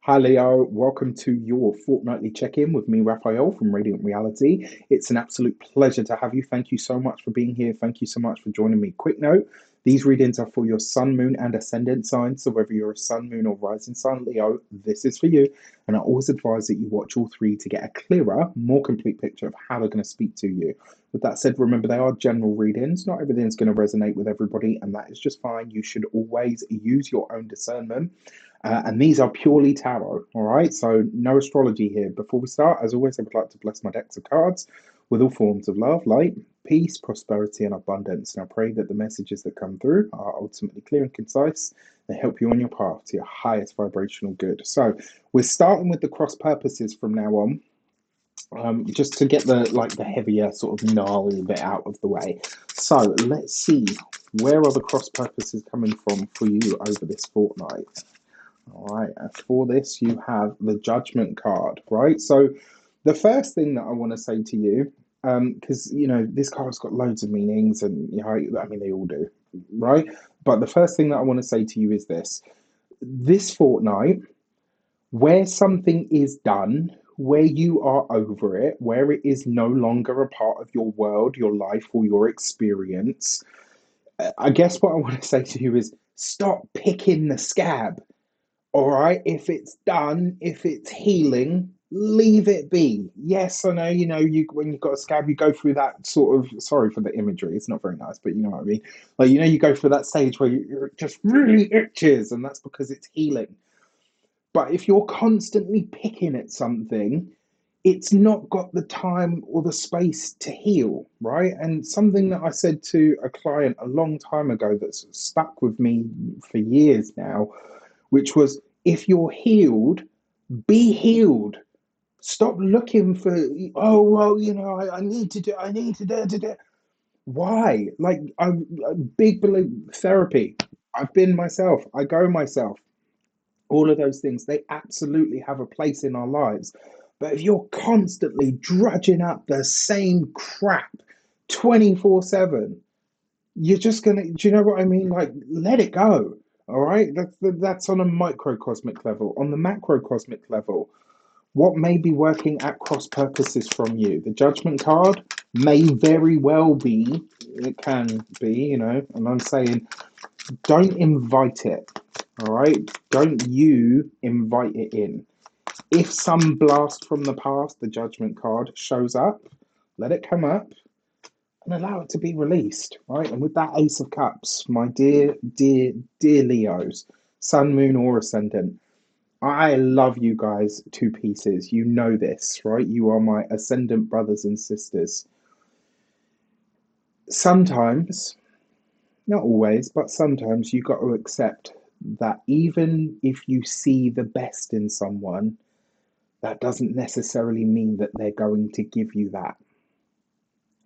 Hi Leo, welcome to your fortnightly check-in with me, Raphael from Radiant Reality. It's an absolute pleasure to have you. Thank you so much for being here. Thank you so much for joining me. Quick note, these readings are for your sun, moon, and ascendant signs. So whether you're a sun, moon, or rising sign, Leo, this is for you. And I always advise that you watch all three to get a clearer, more complete picture of how they're going to speak to you. With that said, remember they are general readings. Not everything's going to resonate with everybody, and that is just fine. You should always use your own discernment and these are purely tarot, all right? So no astrology here. Before we start, as always, I would like to bless my decks of cards with all forms of love, light, peace, prosperity, and abundance. And I pray that the messages that come through are ultimately clear and concise and help you on your path to your highest vibrational good. So we're starting with the cross purposes from now on. Just to get the heavier sort of gnarly bit out of the way. So let's see, where are the cross purposes coming from for you over this fortnight? All right, and for this, you have the Judgment card, right? So, the first thing that I want to say to you, because this card's got loads of meanings, and I mean they all do, right? But the first thing that I want to say to you is this fortnight, where something is done, where you are over it, where it is no longer a part of your world, your life, or your experience, I guess what I want to say to you is stop picking the scab. All right, if it's done, if it's healing, leave it be. Yes, I know, you when you've got a scab, you go through that sort of, sorry for the imagery, it's not very nice, but you know what I mean. Like, you go through that stage where it just really itches, and that's because it's healing. But if you're constantly picking at something, it's not got the time or the space to heal, right? And something that I said to a client a long time ago that's stuck with me for years now, which was, if you're healed, be healed. Stop looking for, oh, well, I need to do, I need to do. Why? Like, I'm a big believer therapy. I've been myself, I go myself. All of those things, they absolutely have a place in our lives. But if you're constantly drudging up the same crap 24/7, you're just gonna, do you know what I mean? Like, let it go. All right, that's on a microcosmic level. On the macrocosmic level, what may be working at cross purposes from you? The Judgment card may very well be, it can be, and I'm saying don't invite it. All right, don't you invite it in. If some blast from the past, the Judgment card shows up, let it come up and allow it to be released, right? And with that Ace of Cups, my dear, dear, dear Leos, Sun, Moon, or Ascendant, I love you guys to pieces. You know this, right? You are my Ascendant brothers and sisters. Sometimes, not always, but sometimes you got to accept that even if you see the best in someone, that doesn't necessarily mean that they're going to give you that.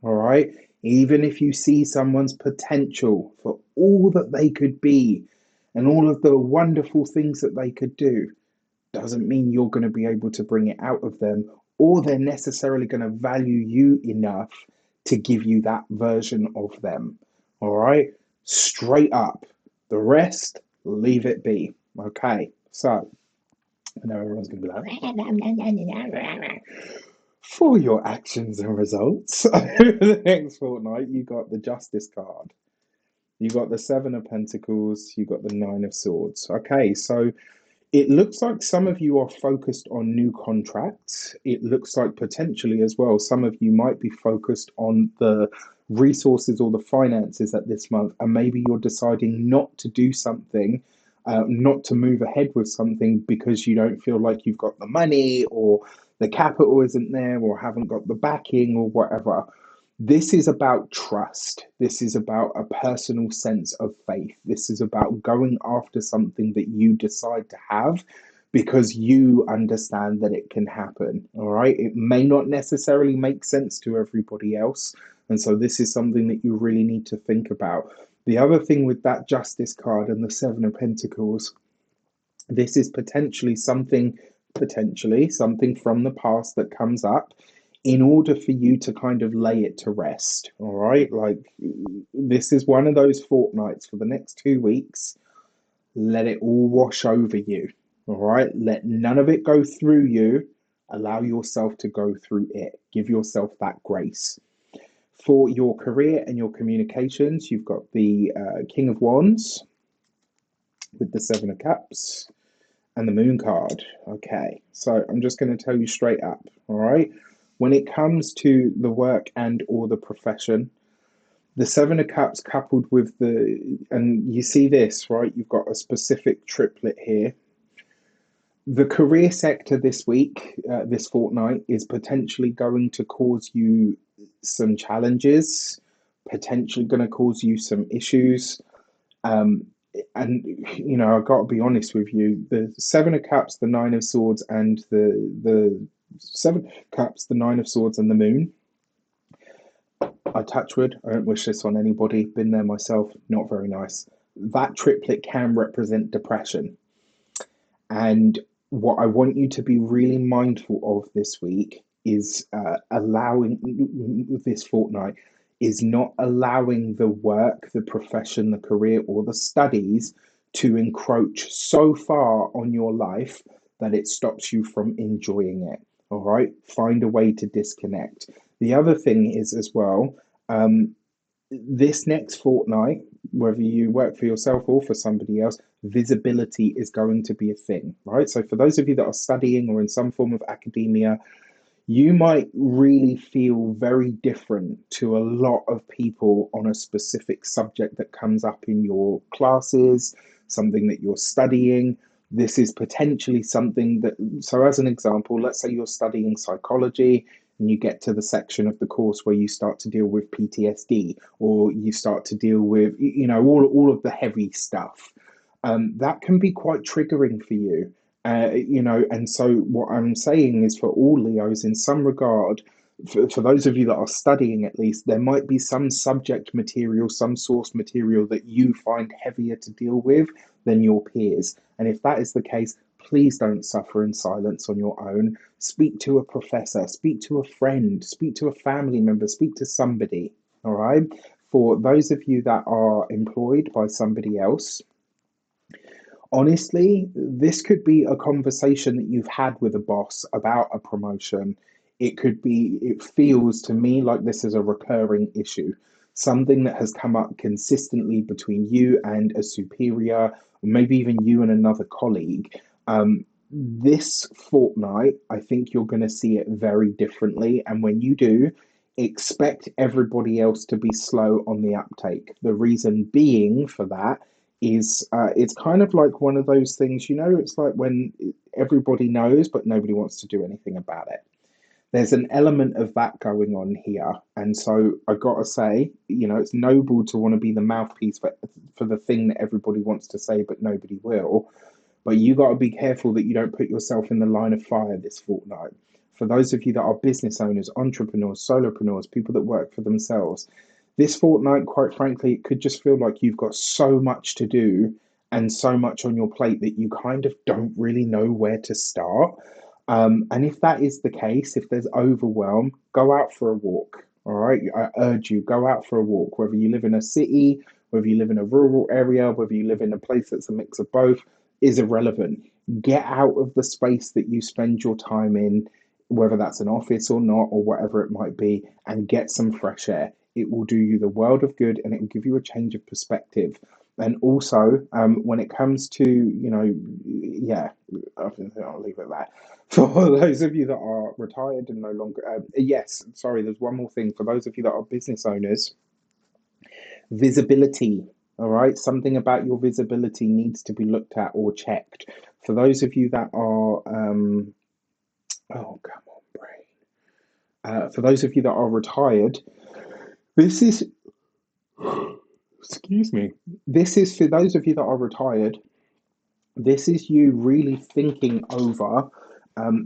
All right. Even if you see someone's potential for all that they could be and all of the wonderful things that they could do, doesn't mean you're going to be able to bring it out of them, or they're necessarily going to value you enough to give you that version of them. All right. Straight up. The rest, leave it be. Okay. So, I know everyone's going to be like, for your actions and results over the next fortnight, you got the Justice card. You got the Seven of Pentacles. You got the Nine of Swords. Okay, so it looks like some of you are focused on new contracts. It looks like potentially as well, some of you might be focused on the resources or the finances at this month, and maybe you're deciding not to do something, not to move ahead with something because you don't feel like you've got the money, or the capital isn't there, or haven't got the backing, or whatever. This is about trust. This is about a personal sense of faith. This is about going after something that you decide to have because you understand that it can happen. All right. It may not necessarily make sense to everybody else. And so this is something that you really need to think about. The other thing with that Justice card and the Seven of Pentacles, this is potentially something from the past that comes up in order for you to kind of lay it to rest. All right. Like, this is one of those fortnights for the next 2 weeks. Let it all wash over you. All right. Let none of it go through you. Allow yourself to go through it. Give yourself that grace. For your career and your communications, you've got the King of Wands with the Seven of Cups and the Moon card. Okay. So I'm just going to tell you straight up. All right. When it comes to the work and or the profession, the Seven of Cups coupled with and you see this, right? You've got a specific triplet here. The career sector this week, this fortnight, is potentially going to cause you some challenges, potentially going to cause you some issues. Um, and I've got to be honest with you, the Seven of Cups, the Nine of Swords, and the Seven of Cups, the Nine of Swords, and the Moon. I touch wood. I don't wish this on anybody. Been there myself. Not very nice. That triplet can represent depression. And what I want you to be really mindful of this week is allowing this fortnight is not allowing the work, the profession, the career, or the studies to encroach so far on your life that it stops you from enjoying it. All right. Find a way to disconnect. The other thing is as well, um, this next fortnight, whether you work for yourself or for somebody else, visibility is going to be a thing, right? So, for those of you that are studying or in some form of academia, you might really feel very different to a lot of people on a specific subject that comes up in your classes, something that you're studying. This is potentially something that, so as an example, let's say you're studying psychology and you get to the section of the course where you start to deal with PTSD or you start to deal with, all of the heavy stuff. That can be quite triggering for you. And so what I'm saying is for all Leos, in some regard, for those of you that are studying at least, there might be some subject material, some source material that you find heavier to deal with than your peers. And if that is the case, please don't suffer in silence on your own. Speak to a professor, speak to a friend, speak to a family member, speak to somebody. All right. For those of you that are employed by somebody else, honestly, this could be a conversation that you've had with a boss about a promotion. It feels to me like this is a recurring issue, something that has come up consistently between you and a superior, or maybe even you and another colleague. This fortnight, I think you're going to see it very differently. And when you do, expect everybody else to be slow on the uptake. The reason being for that is it's kind of like one of those things, it's like when everybody knows, but nobody wants to do anything about it. There's an element of that going on here. And so I gotta say, it's noble to want to be the mouthpiece for the thing that everybody wants to say, but nobody will. But you got to be careful that you don't put yourself in the line of fire this fortnight. For those of you that are business owners, entrepreneurs, solopreneurs, people that work for themselves, this fortnight, quite frankly, it could just feel like you've got so much to do and so much on your plate that you kind of don't really know where to start. And if that is the case, if there's overwhelm, go out for a walk. All right. I urge you, go out for a walk, whether you live in a city, whether you live in a rural area, whether you live in a place that's a mix of both, is irrelevant. Get out of the space that you spend your time in, whether that's an office or not, or whatever it might be, and get some fresh air. It will do you the world of good and it will give you a change of perspective. And also, when it comes to, yeah, I'll leave it at that. For those of you that are retired and no longer, yes, sorry, there's one more thing. For those of you that are business owners, visibility. All right, something about your visibility needs to be looked at or checked. For those of you that are, oh, come on, brain. For those of you that are retired, this is, excuse me, this is for those of you that are retired, this is you really thinking over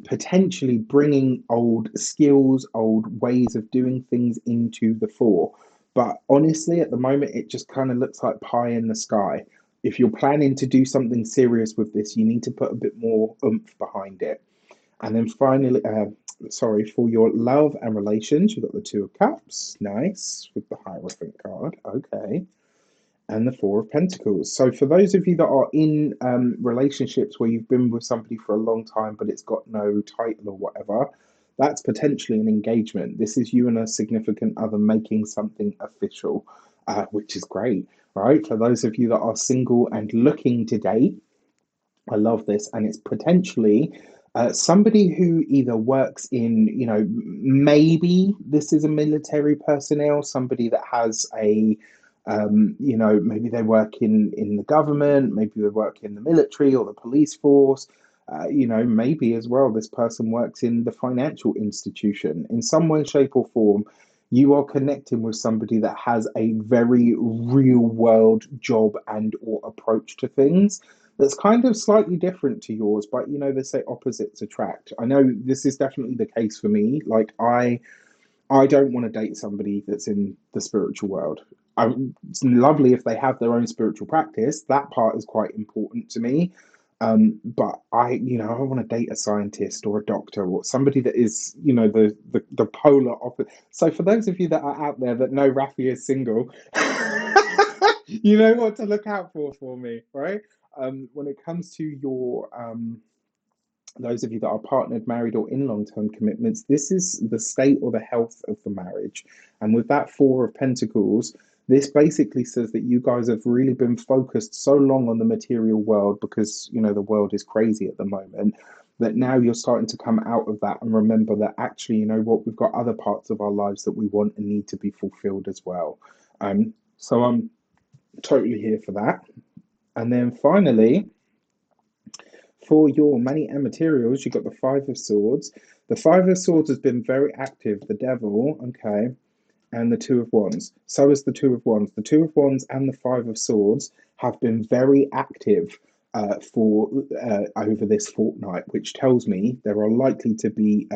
potentially bringing old skills, old ways of doing things into the fore. But honestly, at the moment, it just kind of looks like pie in the sky. If you're planning to do something serious with this, you need to put a bit more oomph behind it. And then finally, sorry, for your love and relations, you've got the Two of Cups. Nice. With the Hierophant card. Okay. and the Four of Pentacles. So, for those of you that are in relationships where you've been with somebody for a long time, but it's got no title or whatever, that's potentially an engagement. This is you and a significant other making something official, which is great, right? For those of you that are single and looking to date, I love this, and it's potentially somebody who either works in, maybe this is a military personnel, somebody that has maybe they work in the government, maybe they work in the military or the police force. Maybe as well, this person works in the financial institution. In some way, shape, or form, you are connecting with somebody that has a very real world job and or approach to things that's kind of slightly different to yours, but they say opposites attract. I know this is definitely the case for me. Like I don't want to date somebody that's in the spiritual world. It's lovely if they have their own spiritual practice. That part is quite important to me. But I want to date a scientist or a doctor or somebody that is, the polar opposite. So for those of you that are out there that know Rafi is single, you know what to look out for me, right? When it comes to your those of you that are partnered, married, or in long term commitments, this is the state or the health of the marriage. And with that Four of Pentacles, this basically says that you guys have really been focused so long on the material world because, the world is crazy at the moment, that now you're starting to come out of that and remember that actually, we've got other parts of our lives that we want and need to be fulfilled as well. So I'm totally here for that. And then finally, for your money and materials, you've got the Five of Swords. The Five of Swords has been very active. The Devil, okay, and the Two of Wands. So is the Two of Wands. The Two of Wands and the Five of Swords have been very active for over this fortnight, which tells me there are likely to be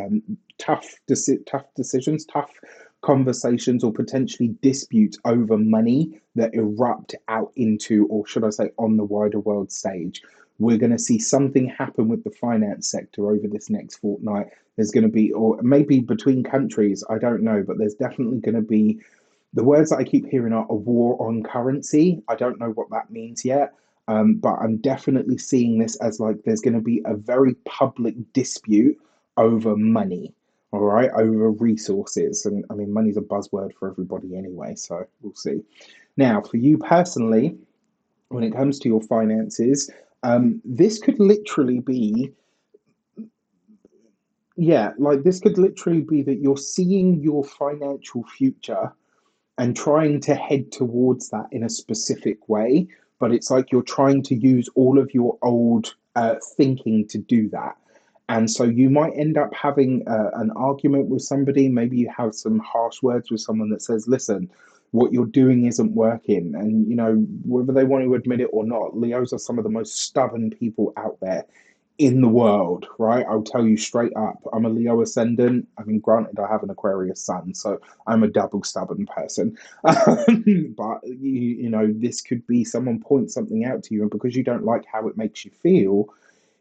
tough decisions, tough conversations, or potentially disputes over money that erupt out into, or should I say, on the wider world stage. We're going to see something happen with the finance sector over this next fortnight. There's going to be, or maybe between countries, I don't know, but there's definitely going to be, the words that I keep hearing are a war on currency. I don't know what that means yet, but I'm definitely seeing this as like there's going to be a very public dispute over money, all right, over resources. And I mean, money's a buzzword for everybody anyway, so we'll see. Now, for you personally, when it comes to your finances, this could literally be, yeah, like this could literally be that you're seeing your financial future and trying to head towards that in a specific way, but it's like you're trying to use all of your old thinking to do that. And so you might end up having an argument with somebody. Maybe you have some harsh words with someone that says, listen, what you're doing isn't working. And, whether they want to admit it or not, Leos are some of the most stubborn people out there in the world, right? I'll tell you straight up, I'm a Leo ascendant. I mean, granted, I have an Aquarius sun, so I'm a double stubborn person. But this could be someone points something out to you, and because you don't like how it makes you feel,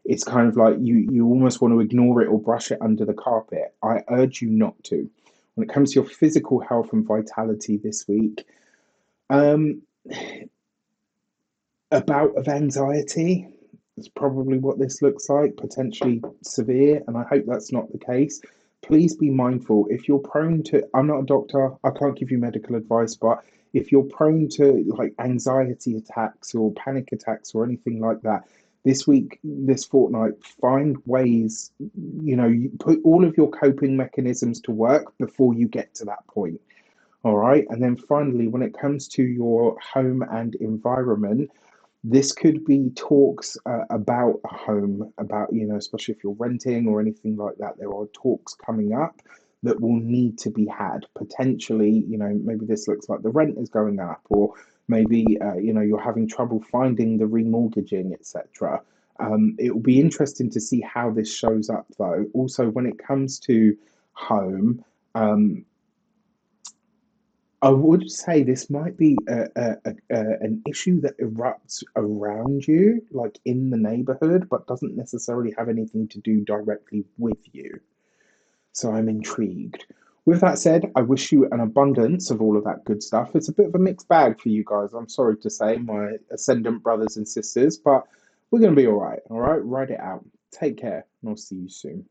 it's kind of like you almost want to ignore it or brush it under the carpet. I urge you not to. When it comes to your physical health and vitality this week, um, a bout of anxiety is probably what this looks like, potentially severe, and I hope that's not the case. Please be mindful. If you're prone to, I'm not a doctor, I can't give you medical advice, but if you're prone to like anxiety attacks or panic attacks or anything like that, this week, this fortnight, find ways, you put all of your coping mechanisms to work before you get to that point. All right. And then finally, when it comes to your home and environment, this could be talks about a home, about, especially if you're renting or anything like that. There are talks coming up that will need to be had. Potentially, maybe this looks like the rent is going up, or maybe, you're having trouble finding the remortgaging, etc. It will be interesting to see how this shows up, though. Also, when it comes to home, um, I would say this might be an issue that erupts around you, like in the neighborhood, but doesn't necessarily have anything to do directly with you. So I'm intrigued. With that said, I wish you an abundance of all of that good stuff. It's a bit of a mixed bag for you guys, I'm sorry to say, my ascendant brothers and sisters, but we're going to be all right. All right, ride it out. Take care, and I'll see you soon.